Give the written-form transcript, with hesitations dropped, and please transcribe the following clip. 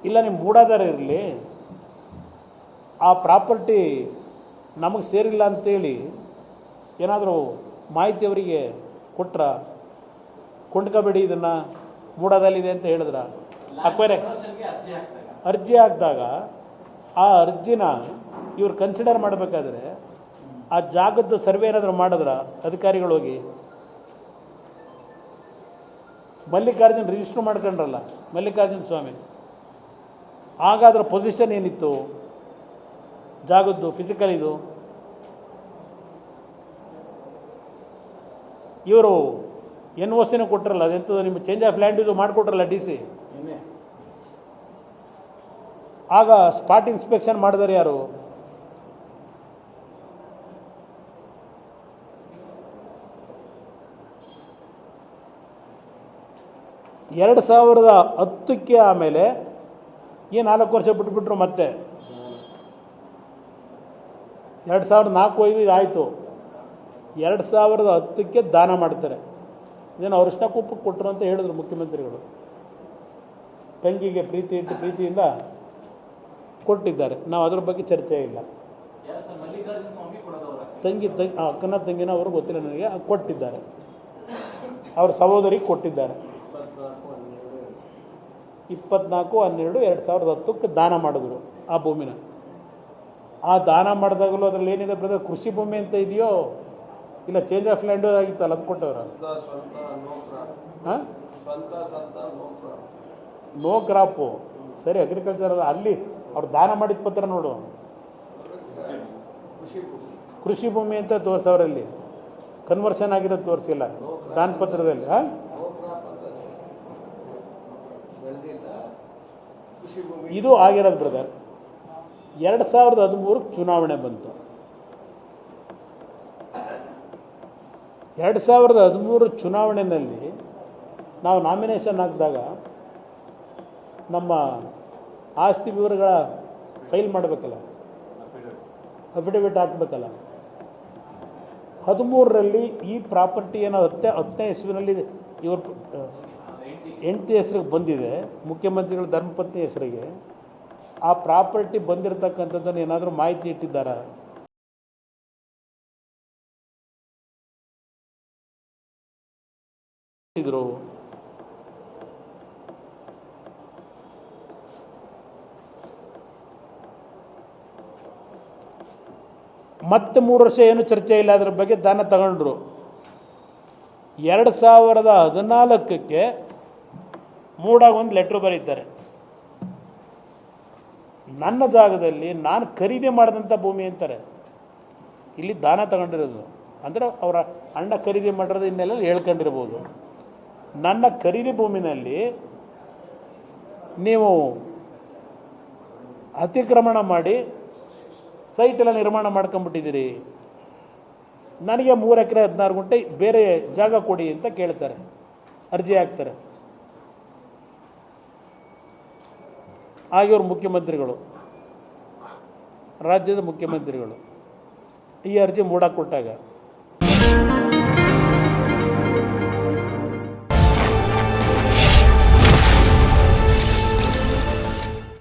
ಇಲ್ಲ ನಿಮ್ಮ ಮೂಡಾಧಾರ ಇರಲಿ, ಆ ಪ್ರಾಪರ್ಟಿ ನಮಗೆ ಸೇರಿಲ್ಲ ಅಂತೇಳಿ ಏನಾದರೂ ಮಾಹಿತಿ ಅವರಿಗೆ ಕೊಟ್ರ, ಕೊಂಡ್ಕೋಬೇಡಿ ಇದನ್ನು ಮೂಡಾದಲ್ಲಿದೆ ಅಂತ ಹೇಳಿದ್ರ, ಅಕ್ವೈರೆ ಅರ್ಜಿ ಹಾಕಿದಾಗ ಆ ಅರ್ಜಿನ ಇವ್ರು ಕನ್ಸಿಡರ್ ಮಾಡಬೇಕಾದ್ರೆ ಆ ಜಾಗದ ಸರ್ವೆ ಏನಾದರೂ ಮಾಡಿದ್ರ ಅಧಿಕಾರಿಗಳು ಹೋಗಿ ಮಲ್ಲಿಕಾರ್ಜುನ್ ರಿಜಿಸ್ಟರ್ ಮಾಡ್ಕೊಂಡ್ರಲ್ಲ ಮಲ್ಲಿಕಾರ್ಜುನ ಸ್ವಾಮಿ, ಆಗ ಅದರ ಪೊಸಿಷನ್ ಏನಿತ್ತು ಜಾಗದ್ದು ಫಿಸಿಕಲ್ ಇದು, ಇವರು ಎನ್ ಒ ಸಿನೂ ಕೊಟ್ಟರಲ್ಲ, ಅದೆಂಥದ್ದು ನಿಮ್ಮ ಚೇಂಜ್ ಆಫ್ ಲ್ಯಾಂಡ್ ಇದು ಮಾಡಿಕೊಟ್ರಲ್ಲ ಡಿ ಸಿ, ಆಗ ಸ್ಪಾಟ್ ಇನ್ಸ್ಪೆಕ್ಷನ್ ಮಾಡಿದಾರೆ ಯಾರು? ಎರಡು 2010ಕ್ಕೆ ಆಮೇಲೆ ಈ 4 ವರ್ಷ ಬಿಟ್ಬಿಟ್ರು, ಮತ್ತೆ 2004-5 ಆಯಿತು. 2010ಕ್ಕೆ ದಾನ ಮಾಡ್ತಾರೆ. ಇದೇನು ಅರಿಶಿನ ಕುಪ್ಪಕ್ಕೆ ಕೊಟ್ಟರು ಅಂತ ಹೇಳಿದ್ರು ಮುಖ್ಯಮಂತ್ರಿಗಳು. ತಂಗಿಗೆ ಪ್ರೀತಿ ಇಟ್ಟು ಪ್ರೀತಿಯಿಂದ ಕೊಟ್ಟಿದ್ದಾರೆ. ನಾವು ಅದ್ರ ಬಗ್ಗೆ ಚರ್ಚೆ ಇಲ್ಲ. ಅಕ್ಕನ ತಂಗಿನ ಅವರು ಗೊತ್ತಿಲ್ಲ ನನಗೆ, ಕೊಟ್ಟಿದ್ದಾರೆ. ಅವ್ರ ಸಹೋದರಿಗೆ ಕೊಟ್ಟಿದ್ದಾರೆ. 24/12/2010ಕ್ಕೆ ದಾನ ಮಾಡಿದ್ರು ಆ ಭೂಮಿನ. ಆ ದಾನ ಮಾಡಿದಾಗಲೂ ಅದರಲ್ಲಿ ಏನಿದೆ ಬ್ರದರ್, ಕೃಷಿ ಭೂಮಿ ಅಂತ ಇದೆಯೋ ಇಲ್ಲ ಚೇಂಜ್ ಆಫ್ ಲ್ಯಾಂಡು ಆಗಿತ್ತಲ್ಲ ಅದು ಕೊಟ್ಟವ್ರ? ಹಾಂ, ನೋ ಕ್ರಾಪು, ಸರಿ, ಅಗ್ರಿಕಲ್ಚರ್ ಅಲ್ಲಿ ಅವ್ರು ದಾನ ಮಾಡಿದ ಪತ್ರ ನೋಡು, ಕೃಷಿ ಭೂಮಿ ಅಂತ ತೋರಿಸವ್ರಲ್ಲಿ, ಕನ್ವರ್ಷನ್ ಆಗಿರೋದು ತೋರಿಸಿಲ್ಲ ದಾನ ಪತ್ರದಲ್ಲಿ. ಹಾಂ, ಇದು ಆಗಿರೋದು ಬ್ರದರ್. 2013ಕ್ಕೆ ಚುನಾವಣೆ ಬಂತು. 2013 ಚುನಾವಣೆಯಲ್ಲಿ ನಾವು ನಾಮಿನೇಷನ್ ಹಾಕಿದಾಗ ನಮ್ಮ ಆಸ್ತಿ ವಿವರಗಳ ಫೈಲ್ ಮಾಡಬೇಕಲ್ಲ, ಅಫಿಡವಿಟ್ ಹಾಕಬೇಕಲ್ಲ. 13ರಲ್ಲಿ ಈ ಪ್ರಾಪರ್ಟಿ ಏನೋ 10ನೇ ಇಸ್ವಿನಲ್ಲಿ ಇವ್ರ ಹೆಂಡತಿ ಹೆಸರಿಗೆ ಬಂದಿದೆ, ಮುಖ್ಯಮಂತ್ರಿಗಳ ಧರ್ಮಪತ್ನಿ ಹೆಸರಿಗೆ. ಆ ಪ್ರಾಪರ್ಟಿ ಬಂದಿರತಕ್ಕಂಥದ್ದನ್ನು ಏನಾದರೂ ಮಾಹಿತಿ ಇಟ್ಟಿದ್ದಾರಾ? ಇದ್ರು ಮತ್ತೆ 3 ವರ್ಷ ಏನು ಚರ್ಚೆ ಇಲ್ಲ ಅದ್ರ ಬಗ್ಗೆ, ದಾನ ತಗೊಂಡ್ರು. 2014ಕ್ಕೆ ಮೂಡಾಗ ಒಂದು ಲೆಟ್ರ್ ಬರೀತಾರೆ, ನನ್ನ ಜಾಗದಲ್ಲಿ ನಾನು ಖರೀದಿ ಮಾಡಿದಂಥ ಭೂಮಿ ಅಂತಾರೆ. ಇಲ್ಲಿ ದಾನ ತಗೊಂಡಿರೋದು ಅಂದರೆ ಅವರ ಅಣ್ಣ ಖರೀದಿ ಮಾಡಿರೋದು ಇನ್ನೆಲ್ಲ ಹೇಳ್ಕೊಂಡಿರ್ಬೋದು. ನನ್ನ ಖರೀದಿ ಭೂಮಿನಲ್ಲಿ ನೀವು ಅತಿಕ್ರಮಣ ಮಾಡಿ ಸೈಟೆಲ್ಲ ನಿರ್ಮಾಣ ಮಾಡ್ಕೊಂಬಿಟ್ಟಿದ್ದೀರಿ, ನನಗೆ 3 ಎಕರೆ 16 ಗುಂಟೆ ಬೇರೆ ಜಾಗ ಕೊಡಿ ಅಂತ ಕೇಳ್ತಾರೆ, ಅರ್ಜಿ ಹಾಕ್ತಾರೆ. ಆಗಿವ್ರು ಮುಖ್ಯಮಂತ್ರಿಗಳು, ರಾಜ್ಯದ ಮುಖ್ಯಮಂತ್ರಿಗಳು ಈ ಅರ್ಜಿ ಮೂಡಕ್ಕೆ ಕೊಟ್ಟಾಗ